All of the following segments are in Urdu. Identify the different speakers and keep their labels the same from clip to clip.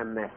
Speaker 1: MS।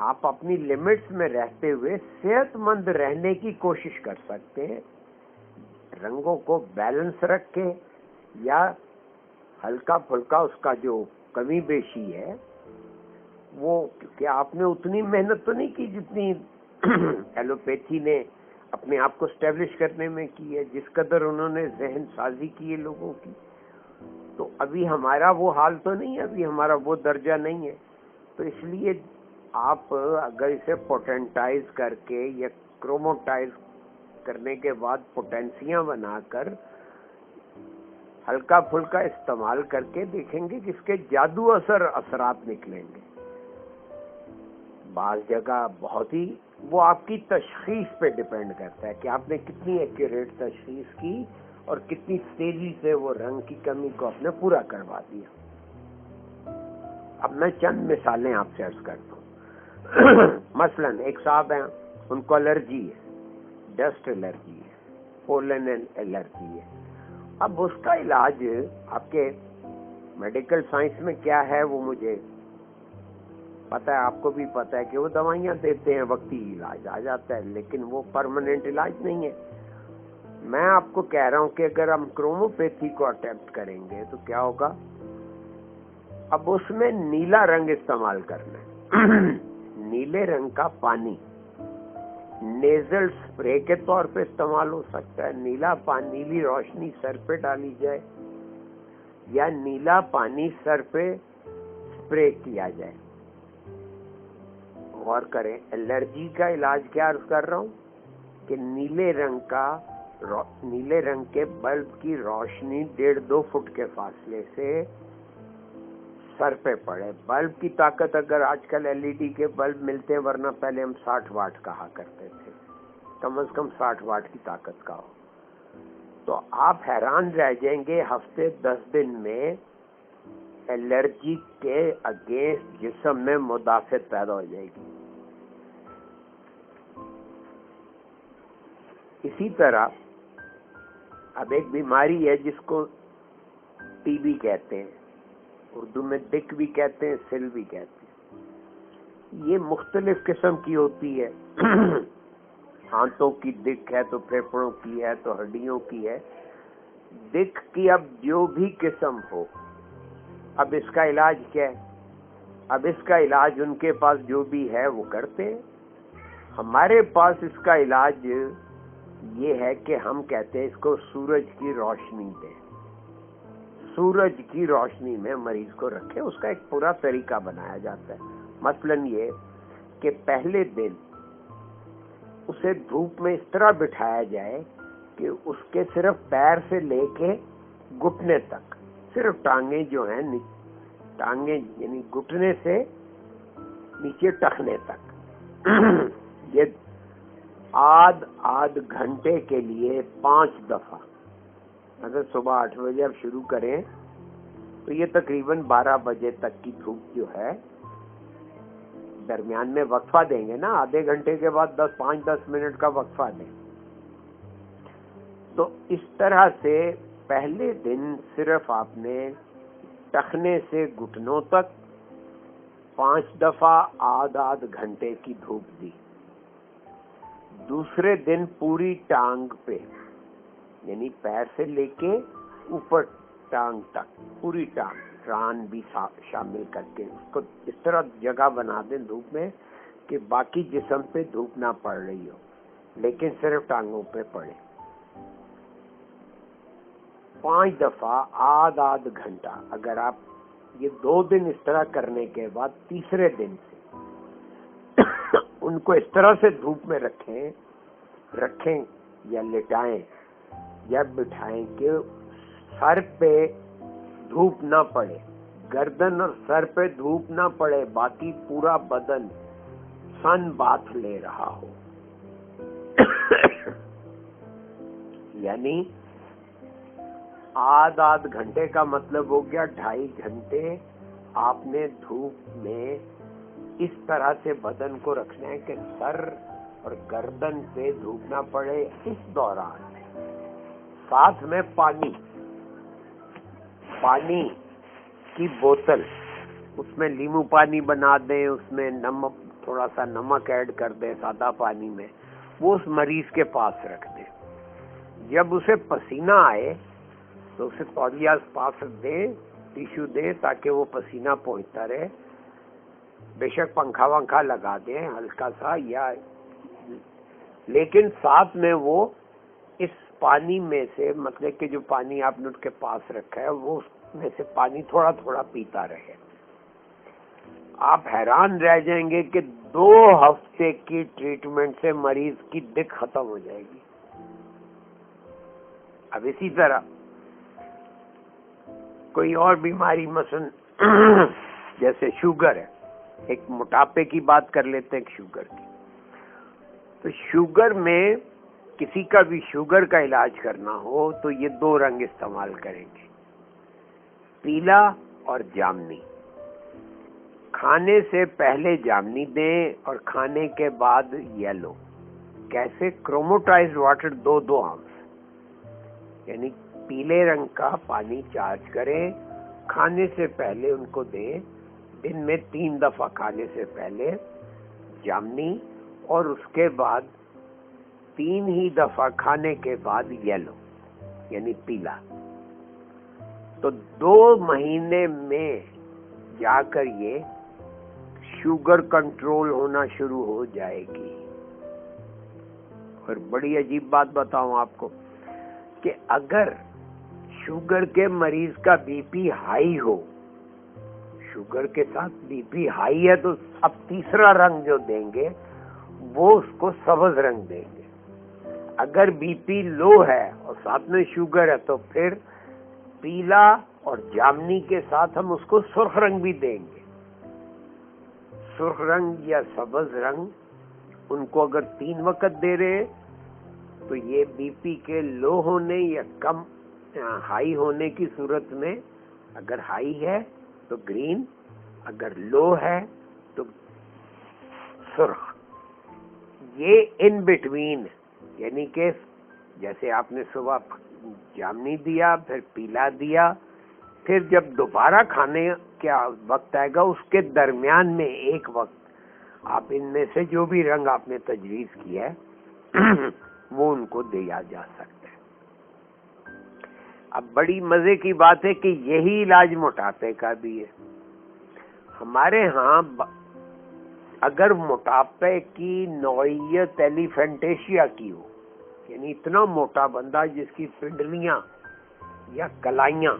Speaker 1: آپ اپنی لمٹس میں رہتے ہوئے صحت مند رہنے کی کوشش کر سکتے ہیں، رنگوں کو بیلنس رکھ کے، یا ہلکا پھلکا اس کا جو کمی بیشی ہے وہ، کیونکہ آپ نے اتنی محنت تو نہیں کی جتنی ایلوپیتھی نے اپنے آپ کو اسٹیبلش کرنے میں کی ہے، جس قدر انہوں نے ذہن سازی کی ہے لوگوں کی. تو ابھی ہمارا وہ حال تو نہیں ہے، ابھی ہمارا وہ درجہ نہیں ہے. تو اس لیے آپ اگر اسے پوٹینٹائز کر کے یا کروموٹائز کرنے کے بعد پوٹینسیاں بنا کر ہلکا پھلکا استعمال کر کے دیکھیں گے کہ اس کے جادو اثرات نکلیں گے. بعض جگہ بہت ہی، وہ آپ کی تشخیص پہ ڈیپینڈ کرتا ہے کہ آپ نے کتنی ایکوریٹ تشخیص کی اور کتنی تیزی سے وہ رنگ کی کمی کو آپ نے پورا کروا دیا. اب میں چند مثالیں آپ سے عرض کرتا ہوں. مثلا ایک صاحب ہیں، ان کو الرجی ہے، ڈسٹ الرجی ہے، پولن الرجی ہے. اب اس کا علاج آپ کے میڈیکل سائنس میں کیا ہے وہ مجھے پتا ہے، آپ کو بھی پتا ہے کہ وہ دوائیاں دیتے ہیں، وقتی علاج آ جاتا ہے، لیکن وہ پرماننٹ علاج نہیں ہے. میں آپ کو کہہ رہا ہوں کہ اگر ہم کروموپیتھی کو اٹیمپٹ کریں گے تو کیا ہوگا. اب اس میں نیلا رنگ استعمال کرنا ہے. نیلے رنگ کا پانی نیزل سپرے کے طور پہ استعمال ہو سکتا ہے. نیلی روشنی سر پہ ڈالی جائے یا نیلا پانی سر پہ سپرے کیا جائے. غور کریں، الرجی کا علاج کیا عرض کر رہا ہوں کہ نیلے رنگ کے بلب کی روشنی 1.5-2 فٹ کے فاصلے سے سر پہ پڑے. بلب کی طاقت اگر آج کل LED کے بلب ملتے ہیں، ورنہ پہلے ہم 60 واٹ کہا کرتے تھے، کم از کم 60 واٹ کی طاقت کا ہو، تو آپ حیران رہ جائیں گے ہفتے 10 دن میں الرجی کے اگینسٹ جسم میں مدافعت پیدا ہو جائے گی. اسی طرح اب ایک بیماری ہے جس کو ٹی بی کہتے ہیں، اردو میں دک بھی کہتے ہیں، سل بھی کہتے ہیں. یہ مختلف قسم کی ہوتی ہے. ہاتھوں کی دک ہے تو پھیپھڑوں کی ہے تو ہڈیوں کی ہے. دک کی اب جو بھی قسم ہو، اب اس کا علاج کیا ہے؟ اب اس کا علاج ان کے پاس جو بھی ہے وہ کرتے ہیں. ہمارے پاس اس کا علاج یہ ہے کہ ہم کہتے ہیں اس کو سورج کی روشنی دیں، سورج کی روشنی میں مریض کو رکھے. اس کا ایک پورا طریقہ بنایا جاتا ہے. مثلا یہ کہ پہلے دن اسے دھوپ میں اس طرح بٹھایا جائے کہ اس کے صرف پیر سے لے کے گھٹنے تک، صرف ٹانگیں جو ہیں، ٹانگیں یعنی گھٹنے سے نیچے ٹخنے تک، یہ آدھ گھنٹے کے لیے 5 دفعہ. اگر صبح 8 بجے آپ شروع کریں تو یہ تقریباً 12 بجے تک کی دھوپ جو ہے، درمیان میں وقفہ دیں گے نا، آدھے گھنٹے کے بعد 5-10 منٹ کا وقفہ دیں. تو اس طرح سے پہلے دن صرف آپ نے ٹخنے سے گھٹنوں تک 5 دفعہ آدھ گھنٹے کی دھوپ دی. دوسرے دن پوری ٹانگ پہ، یعنی پیر سے لے کے اوپر ٹانگ تک، پوری ٹانگ، ران بھی شامل کر کے اس کو اس طرح جگہ بنا دیں دھوپ میں کہ باقی جسم پہ دھوپ نہ پڑ رہی ہو، لیکن صرف ٹانگوں پہ پڑے. 5 دفعہ آدھ گھنٹہ. اگر آپ یہ 2 دن اس طرح کرنے کے بعد تیسرے دن سے ان کو اس طرح سے دھوپ میں رکھیں یا لٹائیں یا بٹھائیں کہ سر پہ دھوپ نہ پڑے، گردن اور سر پہ دھوپ نہ پڑے، باقی پورا بدن سن باتھ لے رہا ہو. یعنی آدھ گھنٹے کا مطلب ہو گیا 2.5 گھنٹے آپ نے دھوپ میں اس طرح سے بدن کو رکھنا ہے کہ سر اور گردن پہ دھوپ نہ پڑے. اس دوران ساتھ میں پانی کی بوتل، اس میں لیمو پانی بنا دیں، اس میں نمک تھوڑا سا نمک ایڈ کر دیں سادہ پانی میں، وہ اس مریض کے پاس رکھ دیں. جب اسے پسینہ آئے تو اسے تولیہ پاس دیں، ٹیشو دیں تاکہ وہ پسینہ پہنچتا رہے. بے شک پنکھا ونکھا لگا دیں ہلکا سا، یا لیکن ساتھ میں وہ اس پانی میں سے، مطلب کہ جو پانی آپ نے ان کے پاس رکھا ہے وہ اس میں سے پانی تھوڑا تھوڑا پیتا رہے. آپ حیران رہ جائیں گے کہ 2 ہفتے کی ٹریٹمنٹ سے مریض کی دق ختم ہو جائے گی. اب اسی طرح کوئی اور بیماری مثلا جیسے شوگر ہے، ایک موٹاپے کی بات کر لیتے ہیں شوگر کی. تو شوگر میں کسی کا بھی شوگر کا علاج کرنا ہو تو یہ 2 رنگ استعمال کریں گے، پیلا اور جامنی. کھانے سے پہلے جامنی دیں اور کھانے کے بعد یلو. کیسے؟ کروموٹائزڈ واٹر 2 آنس، یعنی پیلے رنگ کا پانی چارج کریں، کھانے سے پہلے ان کو دیں. دن میں 3 دفعہ کھانے سے پہلے جامنی، اور اس کے بعد 3 ہی دفعہ کھانے کے بعد یلو یعنی پیلا. تو 2 مہینے میں جا کر یہ شوگر کنٹرول ہونا شروع ہو جائے گی. اور بڑی عجیب بات بتاؤں آپ کو کہ اگر شوگر کے مریض کا بی پی ہائی ہو، شوگر کے ساتھ بی پی ہائی ہے، تو اب تیسرا رنگ جو دیں گے وہ اس کو سبز رنگ دیں گے. اگر بی پی لو ہے اور ساتھ میں شوگر ہے تو پھر پیلا اور جامنی کے ساتھ ہم اس کو سرخ رنگ بھی دیں گے. سرخ رنگ یا سبز رنگ ان کو اگر 3 وقت دے رہے تو یہ بی پی کے لو ہونے یا کم ہائی ہونے کی صورت میں، اگر ہائی ہے تو گرین، اگر لو ہے تو سرخ. یہ ان بٹوین، یعنی کہ جیسے آپ نے صبح جامنی دیا، پھر پیلا دیا، پھر جب دوبارہ کھانے کا وقت آئے گا اس کے درمیان میں ایک وقت آپ ان میں سے جو بھی رنگ آپ نے تجویز کیا ہے وہ ان کو دیا جا سکتا ہے. اب بڑی مزے کی بات ہے کہ یہی علاج موٹاپے کا بھی ہے. ہمارے ہاں اگر موٹاپے کی نوعیت ایلیفینٹیشیا کی ہو، یعنی اتنا موٹا بندہ جس کی پنڈلیاں یا کلائیاں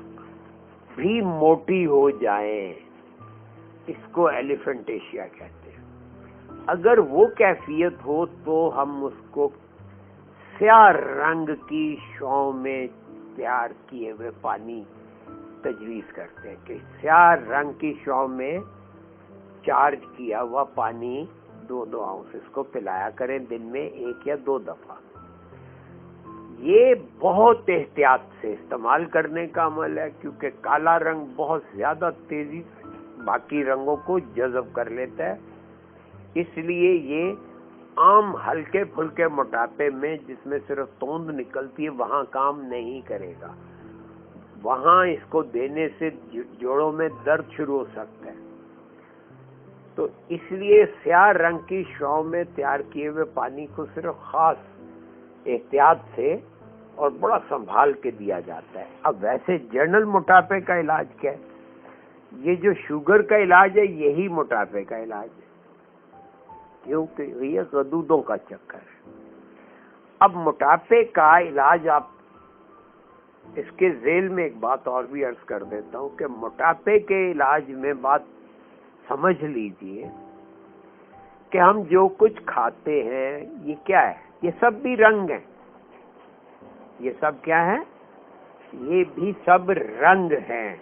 Speaker 1: بھی موٹی ہو جائیں، اس کو ایلیفینٹیشیا کہتے ہیں. اگر وہ کیفیت ہو تو ہم اس کو سیاہ رنگ کی شو میں تیار کیے ہوئے پانی تجویز کرتے ہیں کہ سیاہ رنگ کی شو میں چارج کیا ہوا پانی 2 آنس اس کو پلایا کریں دن میں 1 یا 2 دفعہ. یہ بہت احتیاط سے استعمال کرنے کا عمل ہے، کیونکہ کالا رنگ بہت زیادہ تیزی سے باقی رنگوں کو جذب کر لیتا ہے. اس لیے یہ عام ہلکے پھلکے موٹاپے میں جس میں صرف توند نکلتی ہے وہاں کام نہیں کرے گا. وہاں اس کو دینے سے جوڑوں میں درد شروع ہو سکتا ہے. تو اس لیے سیاہ رنگ کی شو میں تیار کیے ہوئے پانی کو صرف خاص احتیاط سے اور بڑا سنبھال کے دیا جاتا ہے. اب ویسے جنرل موٹاپے کا علاج کیا ہے؟ یہ جو شوگر کا علاج ہے یہی موٹاپے کا علاج ہے، کیونکہ یہ غدودوں کا چکر ہے. اب موٹاپے کا علاج آپ اس کے ذیل میں ایک بات اور بھی عرض کر دیتا ہوں کہ موٹاپے کے علاج میں بات سمجھ لیجئے کہ ہم جو کچھ کھاتے ہیں یہ کیا ہے؟ یہ سب بھی رنگ ہیں. یہ سب کیا ہے؟ یہ بھی سب رنگ ہیں.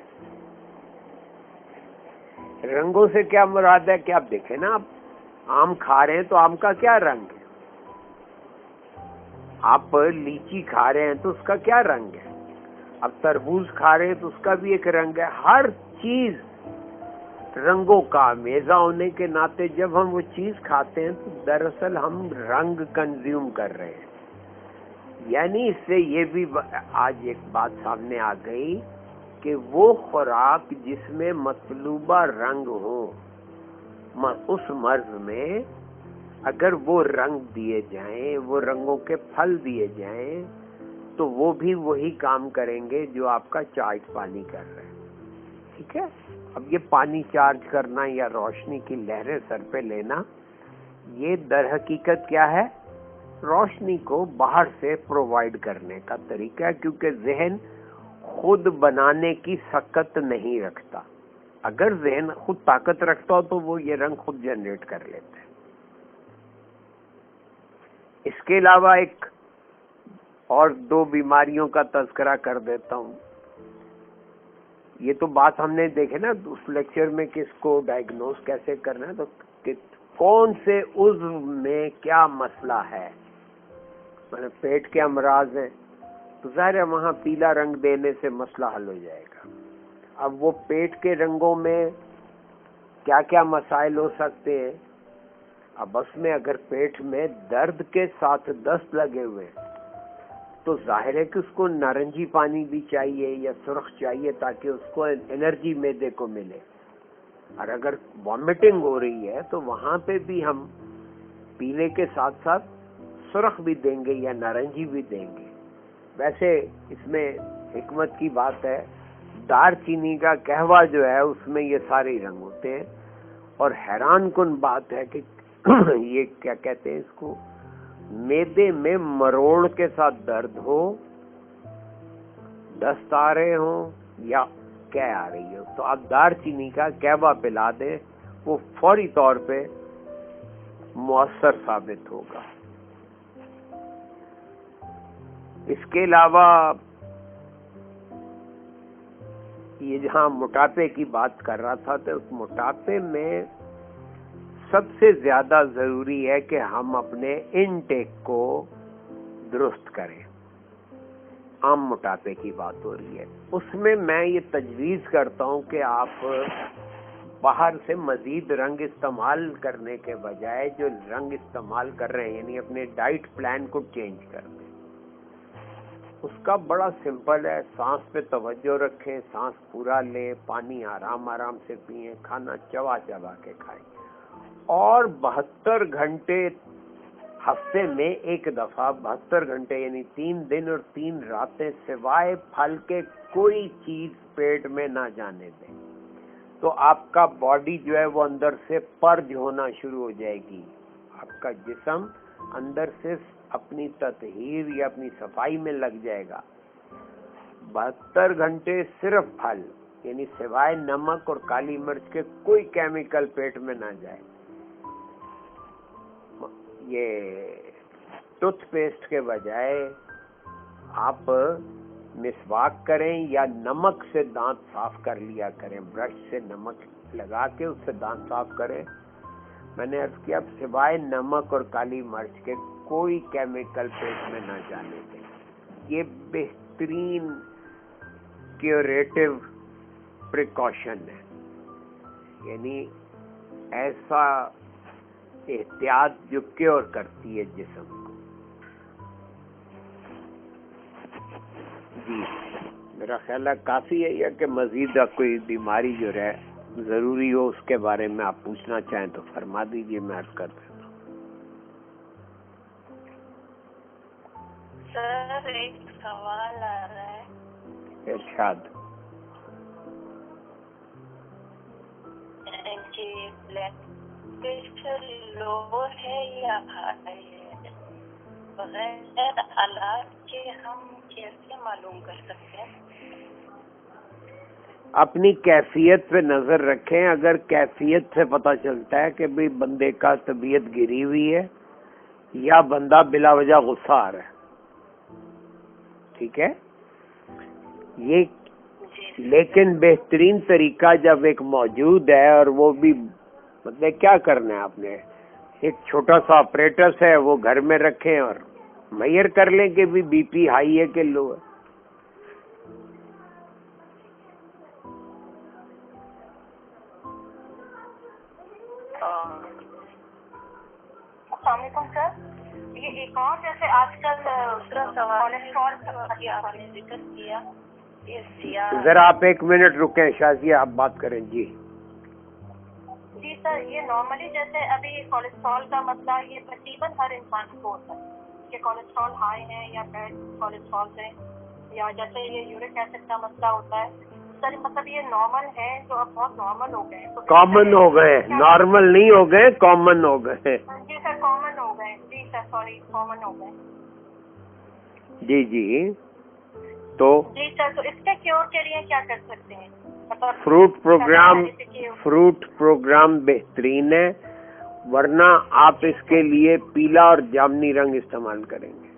Speaker 1: رنگوں سے کیا مراد ہے کہ آپ دیکھیں نا، آپ آم کھا رہے ہیں تو آم کا کیا رنگ ہے؟ آپ لیچی کھا رہے ہیں تو اس کا کیا رنگ ہے؟ اب تربوز کھا رہے ہیں تو اس کا بھی ایک رنگ ہے. ہر چیز رنگوں کا میزہ ہونے کے ناطے جب ہم وہ چیز کھاتے ہیں تو دراصل ہم رنگ کنزیوم کر رہے ہیں. یعنی اس سے یہ بھی آج ایک بات سامنے آ گئی کہ وہ خوراک جس میں مطلوبہ رنگ ہو، اس مرض میں اگر وہ رنگ دیے جائیں، وہ رنگوں کے پھل دیے جائیں، تو وہ بھی وہی کام کریں گے جو آپ کا چارج پانی کر رہے ہیں. ٹھیک ہے. اب یہ پانی چارج کرنا یا روشنی کی لہریں سر پہ لینا، یہ در حقیقت کیا ہے؟ روشنی کو باہر سے پرووائڈ کرنے کا طریقہ ہے، کیونکہ ذہن خود بنانے کی سکت نہیں رکھتا. اگر ذہن خود طاقت رکھتا ہو تو وہ یہ رنگ خود جنریٹ کر لیتے ہیں. اس کے علاوہ ایک اور 2 بیماریوں کا تذکرہ کر دیتا ہوں. یہ تو بات ہم نے دیکھے نا اس لیکچر میں کس کو ڈائگنوز کیسے کرنا ہے، تو کون سے عضو میں کیا مسئلہ ہے. پیٹ کے امراض ہیں تو ظاہر ہے وہاں پیلا رنگ دینے سے مسئلہ حل ہو جائے گا. اب وہ پیٹ کے رنگوں میں کیا کیا مسائل ہو سکتے ہیں؟ اب اس میں اگر پیٹ میں درد کے ساتھ دست لگے ہوئے تو ظاہر ہے کہ اس کو نارنجی پانی بھی چاہیے یا سرخ چاہیے تاکہ اس کو انرجی معدے کو ملے. اور اگر وامٹنگ ہو رہی ہے تو وہاں پہ بھی ہم پیلے کے ساتھ ساتھ سرخ بھی دیں گے یا نارنجی بھی دیں گے. ویسے اس میں حکمت کی بات ہے، دار چینی کا قہوہ جو ہے اس میں یہ سارے رنگ ہوتے ہیں. اور حیران کن بات ہے کہ یہ کیا کہتے ہیں اس کو، معدے میں مروڑ کے ساتھ درد ہو، دست آ رہے ہوں یا کیا آ رہی ہو، تو آپ دار چینی کا قہوہ پلا دیں، وہ فوری طور پہ مؤثر ثابت ہوگا. اس کے علاوہ یہ جہاں موٹاپے کی بات کر رہا تھا تو اس موٹاپے میں سب سے زیادہ ضروری ہے کہ ہم اپنے انٹیک کو درست کریں. عام موٹاپے کی بات ہو رہی ہے، اس میں یہ تجویز کرتا ہوں کہ آپ باہر سے مزید رنگ استعمال کرنے کے بجائے جو رنگ استعمال کر رہے ہیں یعنی اپنے ڈائٹ پلان کو چینج کر دیں. اس کا بڑا سمپل ہے، سانس پہ توجہ رکھیں، سانس پورا لیں، پانی آرام آرام سے پئیں، کھانا چبا چبا کے کھائیں، اور 72 گھنٹے ہفتے میں ایک دفعہ 72 گھنٹے یعنی 3 دن اور 3 راتیں سوائے پھل کے کوئی چیز پیٹ میں نہ جانے دیں. تو آپ کا باڈی جو ہے وہ اندر سے پرج ہونا شروع ہو جائے گی. آپ کا جسم اندر سے اپنی تطہیر یا اپنی صفائی میں لگ جائے گا. 72 گھنٹے صرف پھل یعنی سوائے نمک اور کالی مرچ کے کوئی کیمیکل پیٹ میں نہ جائے. یہ ٹوتھ پیسٹ کے بجائے آپ مسواک کریں یا نمک سے دانت صاف کر لیا کریں، برش سے نمک لگا کے اس سے دانت صاف کریں. میں نے عرض کیا سوائے نمک اور کالی مرچ کے کوئی کیمیکل پیٹ میں نہ جانے دیں. یہ بہترین کیوریٹو پریکاشن ہے، یعنی ایسا احتیاط جو کیور کرتی ہے جسم کو. جی میرا خیال ہے کافی ہے، یا کہ مزید کوئی بیماری جو رہے ضروری ہو اس کے بارے میں آپ پوچھنا چاہیں تو فرما دیجیے، میں عرض کر دیتا ہوں.
Speaker 2: سر ایک سوال آ رہا ہے.
Speaker 1: ارشاد.
Speaker 2: جی بلڈ پریشر لو ہے یا ہائی ہے، بغیر علاج کے ہم کیسے معلوم کر سکتے ہیں؟
Speaker 1: اپنی کیفیت پہ نظر رکھیں. اگر کیفیت سے پتہ چلتا ہے کہ بھئی بندے کا طبیعت گری ہوئی ہے یا بندہ بلا وجہ غصہ آ رہا ہے، ٹھیک ہے، یہ لیکن بہترین طریقہ جب ایک موجود ہے اور وہ بھی مطلب کیا کرنا ہے، آپ نے ایک چھوٹا سا آپریٹس ہے وہ گھر میں رکھیں اور میئر کر لیں کہ بھی بی پی ہائی ہے کہ لو ہے.
Speaker 2: السلام علیکم سر. یہ ایک اور جیسے آج کل دوسرا سوال کولیسٹرول آپ نے ذکر کیا،
Speaker 1: ذرا آپ 1 منٹ رکیں شازیہ، آپ بات کریں. جی
Speaker 2: جی سر، یہ نارملی جیسے ابھی کولیسٹرول کا مسئلہ یہ تقریباً ہر انسان کو ہوتا ہے کہ کولیسٹرول ہائی ہے یا بیڈ کولیسٹرول ہے، یا جیسے یہ یورک ایسڈ کا مسئلہ ہوتا ہے سر، مطلب یہ نارمل ہے جو اب بہت نارمل ہو گئے،
Speaker 1: کامن ہو گئے، نارمل نہیں ہو گئے، کامن ہو گئے.
Speaker 2: جی سر کامن ہو گئے، جی سر سوری کامن ہو گئے.
Speaker 1: جی جی تو
Speaker 2: جی سر، تو اس کے کیور کے لیے کیا کر سکتے ہیں؟ مطلب
Speaker 1: فروٹ پروگرام بہترین ہے، ورنہ آپ اس کے لیے پیلا اور جامنی رنگ استعمال کریں گے.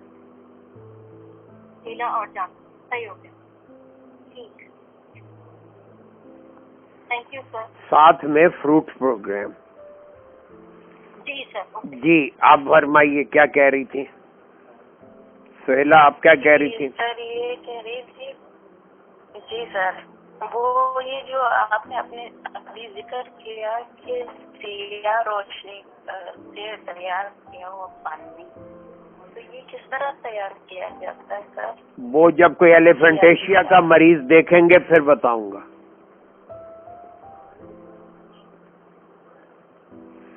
Speaker 2: پیلا اور جامنی، صحیح ہو گیا، ٹھیک، تھینک یو سر.
Speaker 1: ساتھ میں فروٹ پروگرام.
Speaker 2: جی سر.
Speaker 1: جی آپ فرمائیے کیا کہہ رہی تھی سہیلا، آپ کیا کہہ رہی تھی؟
Speaker 2: سر یہ کہہ رہی تھی، جی سر وہ یہ جو آپ نے اپنے ابھی ذکر کیا کہ سیاہ روشنی سے تیار کیا ہوا پانی، تو یہ کس طرح تیار کیا جاتا ہے سر؟
Speaker 1: وہ جب کوئی ایلیفینٹیشیا کا مریض دیکھیں گے پھر بتاؤں گا.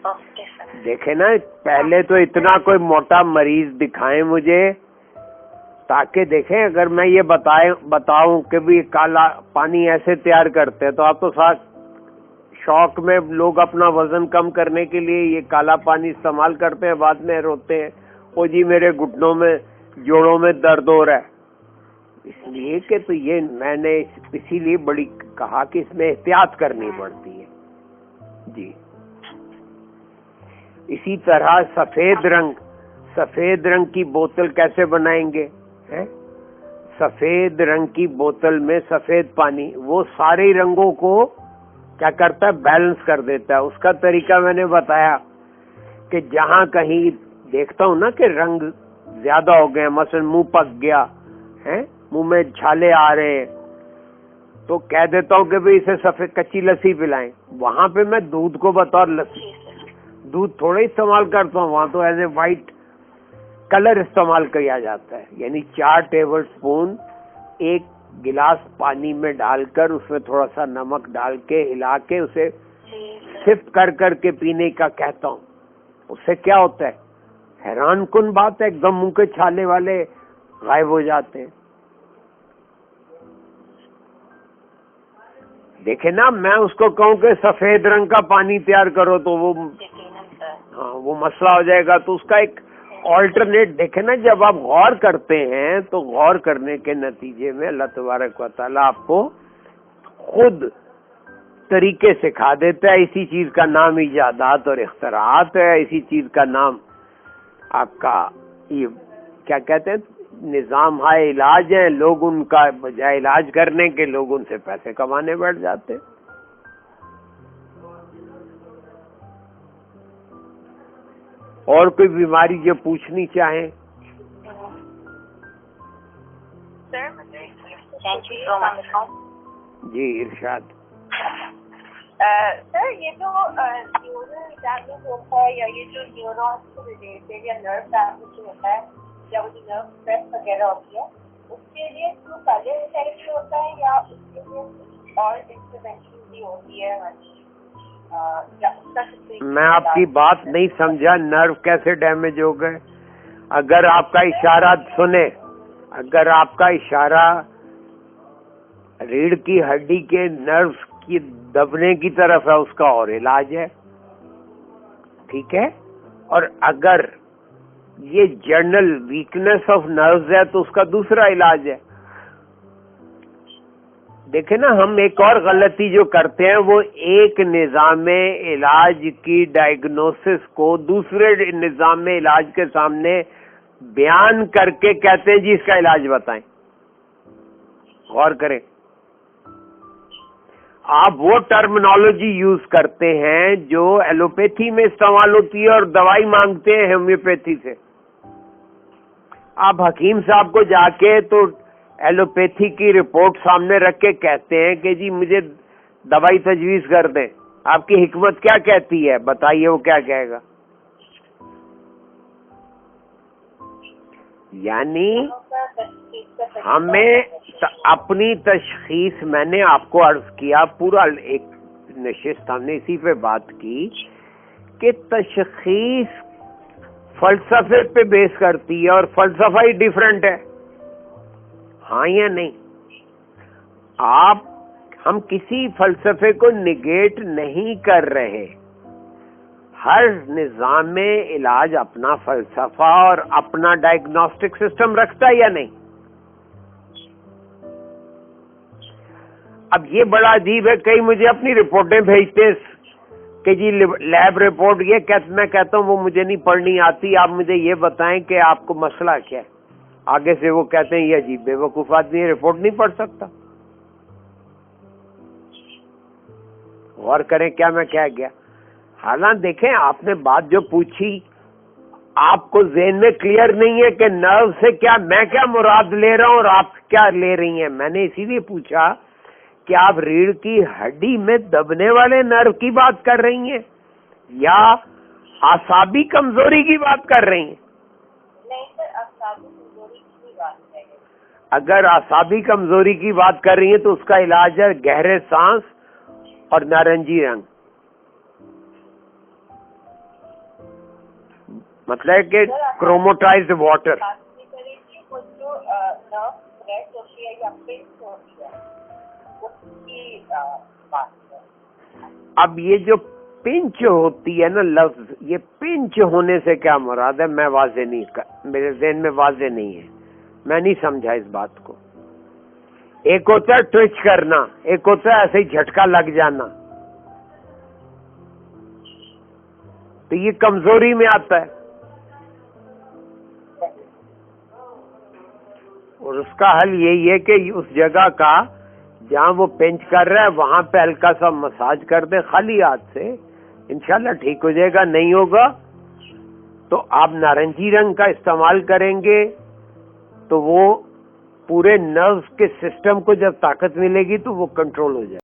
Speaker 2: Okay sir.
Speaker 1: دیکھیں نا، پہلے تو اتنا کوئی موٹا مریض دکھائیں مجھے، تاکہ دیکھیں اگر میں یہ بتاؤں کہ بھی کالا پانی ایسے تیار کرتے ہیں تو آپ تو ساتھ شوق میں لوگ اپنا وزن کم کرنے کے لیے یہ کالا پانی استعمال کرتے ہیں، بعد میں روتے ہیں او جی میرے گھٹنوں میں جوڑوں میں درد ہو رہا ہے. اس لیے کہ تو یہ میں نے اسی لیے بڑی کہا کہ اس میں احتیاط کرنی پڑتی ہے. جی اسی طرح سفید رنگ کی بوتل کیسے بنائیں گے؟ سفید رنگ کی بوتل میں سفید پانی وہ سارے رنگوں کو کیا کرتا ہے؟ بیلنس کر دیتا ہے. اس کا طریقہ میں نے بتایا کہ جہاں کہیں دیکھتا ہوں نا کہ رنگ زیادہ ہو گئے، مثلا منہ پک گیا ہے، منہ میں چھالے آ رہے ہیں، تو کہہ دیتا ہوں کہ بھئی اسے سفید کچی لسی پلائیں. وہاں پہ میں دودھ کو بطور لسی، دودھ تھوڑا استعمال کرتا ہوں، وہاں تو ایز اے وائٹ کلر استعمال کیا جاتا ہے. یعنی 4 ٹیبل سپون ایک گلاس پانی میں ڈال کر اس میں تھوڑا سا نمک ڈال کے ہلا کے اسے سپ کر کے پینے کا کہتا ہوں. اس سے کیا ہوتا ہے؟ حیران کن بات ہے، ایک دم منہ کے چھالے والے غائب ہو جاتے ہیں. دیکھیں نا، میں اس کو کہوں کہ سفید رنگ کا پانی تیار کرو تو وہ مسئلہ ہو جائے گا. تو اس کا ایک آلٹرنیٹ دیکھیں نا، جب آپ غور کرتے ہیں تو غور کرنے کے نتیجے میں اللہ تبارک و تعالیٰ آپ کو خود طریقے سکھا دیتا ہے. اسی چیز کا نام ایجادات اور اختراعات ہے، اسی چیز کا نام آپ کا یہ کیا کہتے ہیں نظام ہائے علاج ہے. لوگ ان کا بجائے علاج کرنے کے لوگ ان سے پیسے کمانے بیٹھ جاتے ہیں. اور کوئی بیماری جو پوچھنی چاہیں؟ جی ارشاد.
Speaker 2: سر یہ جو نیورل ڈیمیج ہوتا ہے یا یہ جو نیورونس سے ریلیٹڈ یا نرو ڈیمیج ہوتا ہے یا وہ جو نرو اسٹریس وغیرہ ہوتی ہے، اس کے لیے جو پہلے تھیریپی ہوتا ہے یا اس کے لیے اور انٹرونشن بھی ہوتی ہے؟
Speaker 1: میں آپ کی بات نہیں سمجھا. نرو کیسے ڈیمیج ہو گئے؟ اگر آپ کا اشارہ سنیں، اگر آپ کا اشارہ ریڑھ کی ہڈی کے نروز کی دبنے کی طرف ہے، اس کا اور علاج ہے، ٹھیک ہے. اور اگر یہ جنرل ویکنس آف نروز ہے تو اس کا دوسرا علاج ہے. دیکھیں نا، ہم ایک اور غلطی جو کرتے ہیں وہ ایک نظام علاج کی ڈائگنوسس کو دوسرے نظام علاج کے سامنے بیان کر کے کہتے ہیں جی اس کا علاج بتائیں. غور کریں، آپ وہ ٹرمنالوجی یوز کرتے ہیں جو ایلوپیتھی میں استعمال ہوتی ہے اور دوائی مانگتے ہیں ہومیوپیتھی سے. آپ حکیم صاحب کو جا کے تو ایلوپیتھی کی رپورٹ سامنے رکھ کے کہتے ہیں کہ جی مجھے دوائی تجویز کر دیں. آپ کی حکمت کیا کہتی ہے بتائیے، وہ کیا کہے گا؟ یعنی ہمیں اپنی تشخیص، میں نے آپ کو عرض کیا پورا ایک نشست ہم نے اسی پہ بات کی کہ تشخیص فلسفے پہ بیس کرتی ہے اور فلسفہ ہی ڈیفرنٹ ہے، ہاں یا نہیں؟ ہم کسی فلسفے کو نگیٹ نہیں کر رہے، ہر نظام میں علاج اپنا فلسفہ اور اپنا ڈائگنوسٹک سسٹم رکھتا ہے یا نہیں؟ اب یہ بڑا عجیب ہے، کئی مجھے اپنی رپورٹیں بھیجتے کہ جی لیب رپورٹ میں کہتا ہوں وہ مجھے نہیں پڑھنی آتی، آپ مجھے یہ بتائیں کہ آپ کو مسئلہ کیا ہے۔ آگے سے وہ کہتے ہیں یہ عجیب بے وقوف آدمی یہ رپورٹ نہیں پڑھ سکتا۔ غور کریں کیا میں کہہ گیا؟ حالانکہ دیکھیں آپ نے بات جو پوچھی آپ کو ذہن میں کلیئر نہیں ہے کہ نرو سے کیا میں کیا مراد لے رہا ہوں اور آپ کیا لے رہی ہیں۔ میں نے اسی لیے پوچھا کہ آپ ریڑھ کی ہڈی میں دبنے والے نرو کی بات کر رہی ہیں یا اعصابی کمزوری کی بات کر رہی ہیں؟
Speaker 2: نہیں سر، اعصابی کمزوری کی بات ہے۔
Speaker 1: اگر اعصابی کمزوری کی بات کر رہی ہیں تو اس کا علاج ہے گہرے سانس اور نارنجی رنگ، مطلب کہ کروموٹائزڈ واٹر۔ اب یہ جو پنچ ہوتی ہے نا لفظ، یہ پنچ ہونے سے کیا مراد ہے میں واضح نہیں، میرے ذہن میں واضح نہیں ہے، میں نہیں سمجھا اس بات کو۔ ایک ہوتا ہے ٹوچ کرنا، ایک ہوتا ہے ایسے ہی جھٹکا لگ جانا، تو یہ کمزوری میں آتا ہے اور اس کا حل یہی ہے کہ اس جگہ کا جہاں وہ پنچ کر رہا ہے وہاں پہ ہلکا سا مساج کر دیں خالی ہاتھ سے، انشاءاللہ ٹھیک ہو جائے گا۔ نہیں ہوگا تو آپ نارنجی رنگ کا استعمال کریں گے تو وہ پورے نروز کے سسٹم کو جب طاقت ملے گی تو وہ کنٹرول ہو جائے گا۔